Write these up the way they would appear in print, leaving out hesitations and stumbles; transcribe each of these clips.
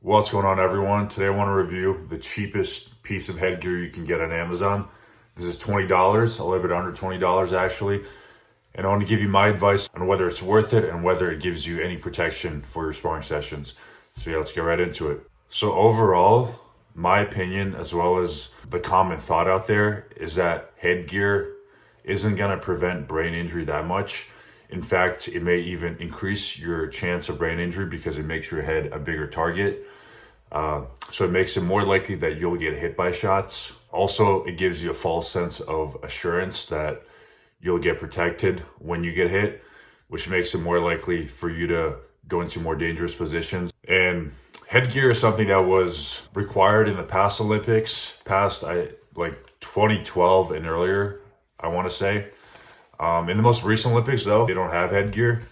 What's going on, everyone? Today I want to review the cheapest piece of headgear you can get on Amazon. This is $20, a little bit under $20 actually. And I want to give you my advice on whether it's worth it and whether it gives you any protection for your sparring sessions. So yeah, let's get right into it. So overall, my opinion, as well as the common thought out there, is that headgear isn't going to prevent brain injury that much. In fact, it may even increase your chance of brain injury because it makes your head a bigger target. So it makes it more likely that you'll get hit by shots. Also, it gives you a false sense of assurance that you'll get protected when you get hit, which makes it more likely for you to go into more dangerous positions. And headgear is something that was required in the past Olympics, like 2012 and earlier, I want to say. In the most recent Olympics, though, they don't have headgear.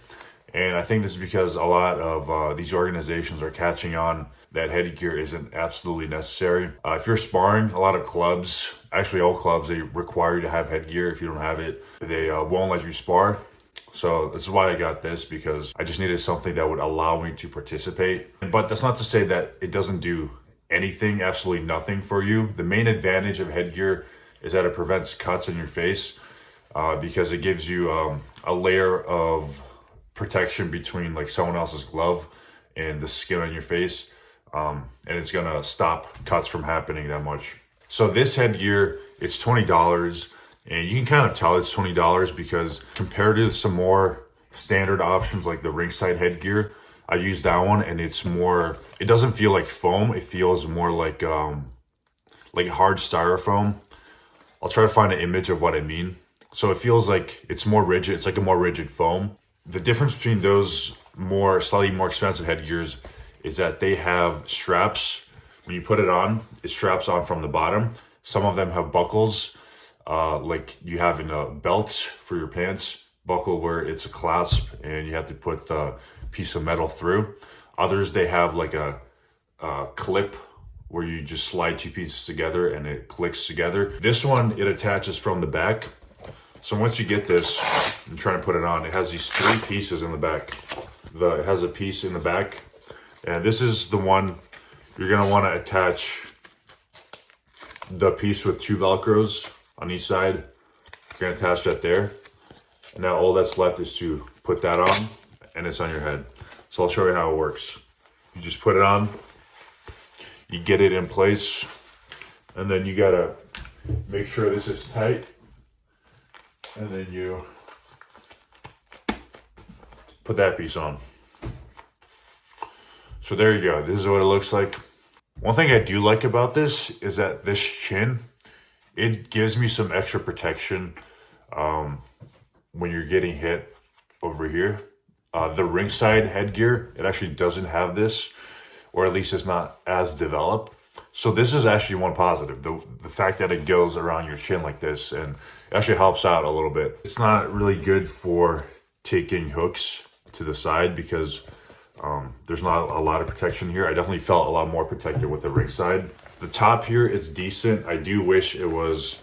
And I think this is because a lot of these organizations are catching on that headgear isn't absolutely necessary. If you're sparring, a lot of clubs, actually all clubs, they require you to have headgear. If you don't have it, they won't let you spar. So this is why I got this, because I just needed something that would allow me to participate. But that's not to say that it doesn't do anything, absolutely nothing for you. The main advantage of headgear is that it prevents cuts in your face. Because it gives you a layer of protection between like someone else's glove and the skin on your face, and it's gonna stop cuts from happening that much. So this headgear, it's $20, and you can kind of tell it's $20 because compared to some more standard options like the ringside headgear, I used that one, and it's more. It doesn't feel like foam. It feels more like hard styrofoam. I'll try to find an image of what I mean. So it feels like it's more rigid. It's like a more rigid foam. The difference between those slightly more expensive headgears is that they have straps. When you put it on, it straps on from the bottom. Some of them have buckles, like you have in a belt for your pants, buckle where it's a clasp and you have to put the piece of metal through. Others, they have like a clip where you just slide two pieces together and it clicks together. This one, it attaches from the back. So once you get this, I'm trying to put it on, it has these three pieces in the back. It has a piece in the back, and this is the one you're gonna wanna attach the piece with two Velcros on each side. You're gonna attach that there. And now all that's left is to put that on, and it's on your head. So I'll show you how it works. You just put it on, you get it in place, and then you gotta make sure this is tight. And then you put that piece on. So there you go. This is what it looks like. One thing I do like about this is that this chin, it gives me some extra protection when you're getting hit over here. The ringside headgear, it actually doesn't have this, or at least it's not as developed. So this is actually one positive, the fact that it goes around your chin like this, and it actually helps out a little bit. It's not really good for taking hooks to the side because there's not a lot of protection here. I definitely felt a lot more protected with the ringside. The top here is decent. I do wish it was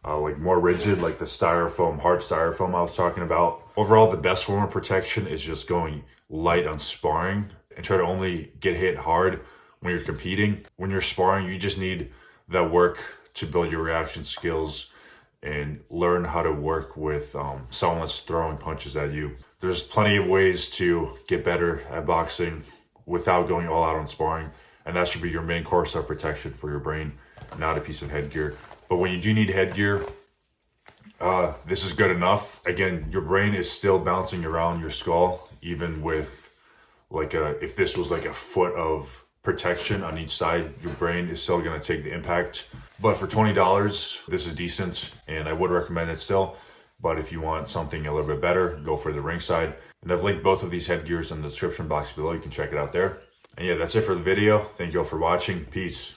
like more rigid, like the styrofoam, hard styrofoam I was talking about. Overall, the best form of protection is just going light on sparring and try to only get hit hard when you're competing. When you're sparring, you just need that work to build your reaction skills and learn how to work with someone that's throwing punches at you. There's plenty of ways to get better at boxing without going all out on sparring, and that should be your main course of protection for your brain, not a piece of headgear. But when you do need headgear, this is good enough. Again, your brain is still bouncing around your skull, even with if this was like a foot of protection on each side, your brain is still going to take the impact. But for $20, this is decent, and I would recommend it still. But if you want something a little bit better, go for the ringside. And I've linked both of these headgears in the description box below. You can check it out there. And yeah, that's it for the video. Thank you all for watching. Peace.